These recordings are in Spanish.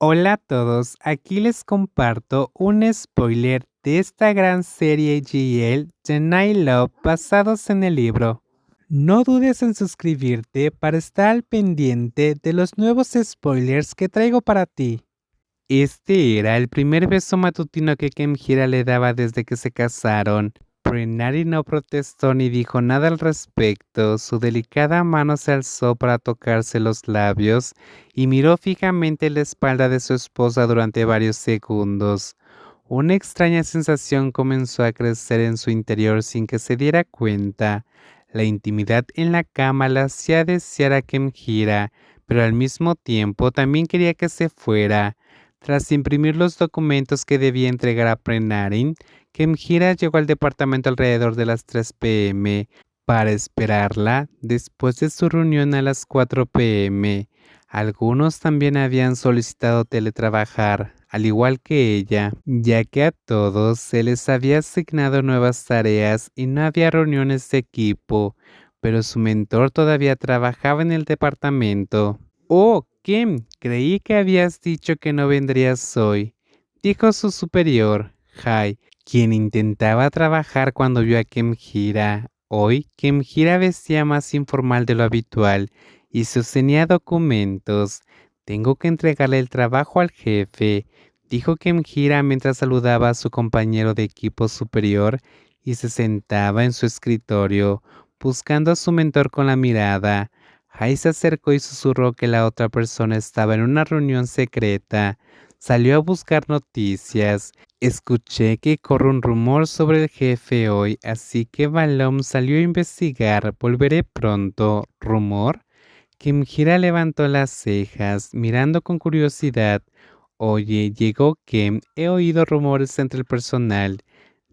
Hola a todos, aquí les comparto un spoiler de esta gran serie GL The Night Love basados en el libro. No dudes en suscribirte para estar al pendiente de los nuevos spoilers que traigo para ti. Este era el primer beso matutino que Kemhira le daba desde que se casaron. Prenari no protestó ni dijo nada al respecto. Su delicada mano se alzó para tocarse los labios y miró fijamente la espalda de su esposa durante varios segundos. Una extraña sensación comenzó a crecer en su interior sin que se diera cuenta. La intimidad en la cama la hacía desear a Kemhira, pero al mismo tiempo también quería que se fuera. Tras imprimir los documentos que debía entregar a Prenarin, Kemhira llegó al departamento alrededor de las 3 p.m. para esperarla después de su reunión a las 4 p.m. Algunos también habían solicitado teletrabajar, al igual que ella, ya que a todos se les había asignado nuevas tareas y no había reuniones de equipo, pero su mentor todavía trabajaba en el departamento. Oh, Kim, creí que habías dicho que no vendrías hoy, dijo su superior, Hai, quien intentaba trabajar cuando vio a Kemhira. Hoy, Kemhira vestía más informal de lo habitual y sostenía documentos. Tengo que entregarle el trabajo al jefe, dijo Kemhira mientras saludaba a su compañero de equipo superior y se sentaba en su escritorio, buscando a su mentor con la mirada. Hai se acercó y susurró que la otra persona estaba en una reunión secreta. Salió a buscar noticias. Escuché que corre un rumor sobre el jefe hoy, así que Balom salió a investigar. Volveré pronto. ¿Rumor? Kimhira levantó las cejas, mirando con curiosidad. Oye, llegó Kem. He oído rumores entre el personal.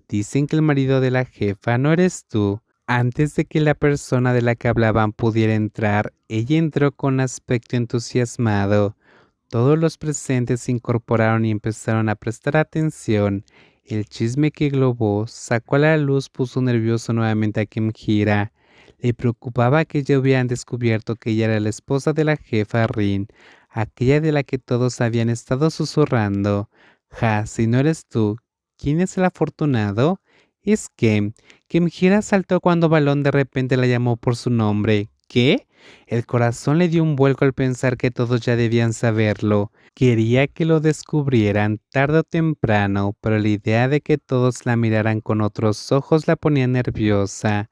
Dicen que el marido de la jefa no eres tú. Antes de que la persona de la que hablaban pudiera entrar, ella entró con aspecto entusiasmado. Todos los presentes se incorporaron y empezaron a prestar atención. El chisme que globó sacó a la luz, puso nervioso nuevamente a Kemhira. Le preocupaba que ya hubieran descubierto que ella era la esposa de la jefa Rin, aquella de la que todos habían estado susurrando. Ja, si no eres tú, ¿quién es el afortunado? Es Kemhira saltó cuando Balón de repente la llamó por su nombre. ¿Qué? El corazón le dio un vuelco al pensar que todos ya debían saberlo. Quería que lo descubrieran tarde o temprano, pero la idea de que todos la miraran con otros ojos la ponía nerviosa.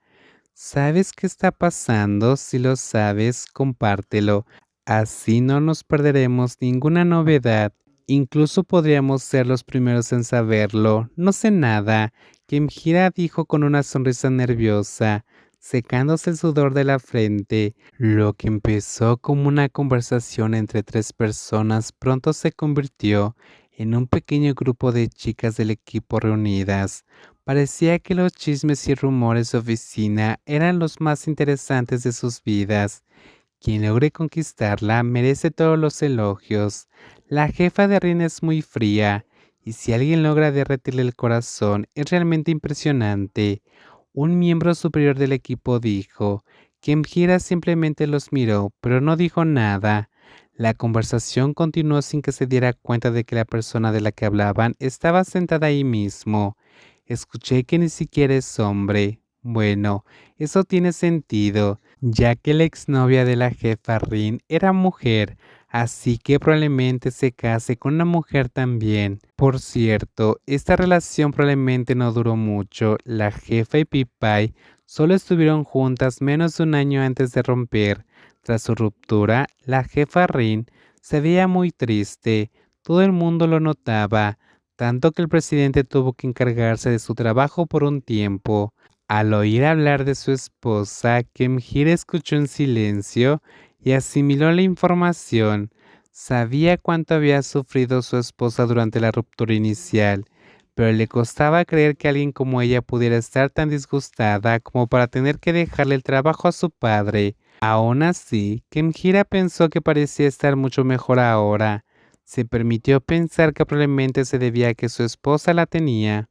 ¿Sabes qué está pasando? Si lo sabes, compártelo. Así no nos perderemos ninguna novedad. Incluso podríamos ser los primeros en saberlo. No sé nada. Kemhira dijo con una sonrisa nerviosa, secándose el sudor de la frente. Lo que empezó como una conversación entre 3 personas pronto se convirtió en un pequeño grupo de chicas del equipo reunidas. Parecía que los chismes y rumores de oficina eran los más interesantes de sus vidas. Quien logre conquistarla merece todos los elogios. La jefa de Rin es muy fría, y si alguien logra derretirle el corazón, es realmente impresionante. Un miembro superior del equipo dijo. Kemhira simplemente los miró, pero no dijo nada. La conversación continuó sin que se diera cuenta de que la persona de la que hablaban estaba sentada ahí mismo. Escuché que ni siquiera es hombre. Bueno, eso tiene sentido, ya que la exnovia de la jefa Rin era mujer, así que probablemente se case con una mujer también. Por cierto, esta relación probablemente no duró mucho. La jefa y Pipai solo estuvieron juntas menos de un año antes de romper. Tras su ruptura, la jefa Rin se veía muy triste. Todo el mundo lo notaba, tanto que el presidente tuvo que encargarse de su trabajo por un tiempo. Al oír hablar de su esposa, Kemhira escuchó en silencio y asimiló la información. Sabía cuánto había sufrido su esposa durante la ruptura inicial, pero le costaba creer que alguien como ella pudiera estar tan disgustada como para tener que dejarle el trabajo a su padre. Aún así, Kemhira pensó que parecía estar mucho mejor ahora. Se permitió pensar que probablemente se debía a que su esposa la tenía.